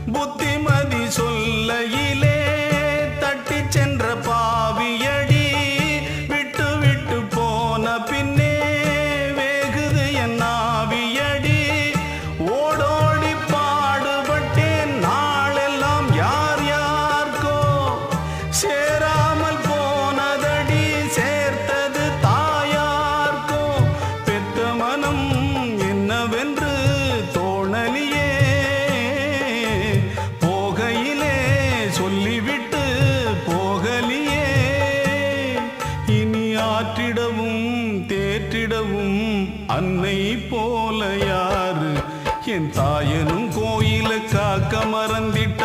புத்திமதி சொல்லையிலே தட்டி சென்ற பாவியடி விட்டு விட்டு போன பின்னே வேகுது என் ஆவியடி. ஓடோடி பாடுபட்டேன் நாளெல்லாம் யார் யார்கோ சேராமல் போனதடி சேர்த்தது தாயார்கோ. பெத்த மனம் என்னவென்று தோணலியே போகையிலே சொல்லிவிட்டு போகலியே. இனி ஆற்றிடவும் தேற்றிடவும் அன்னை போல யாரு? என் தாயனும் கோயில காக்க மறந்திட்ட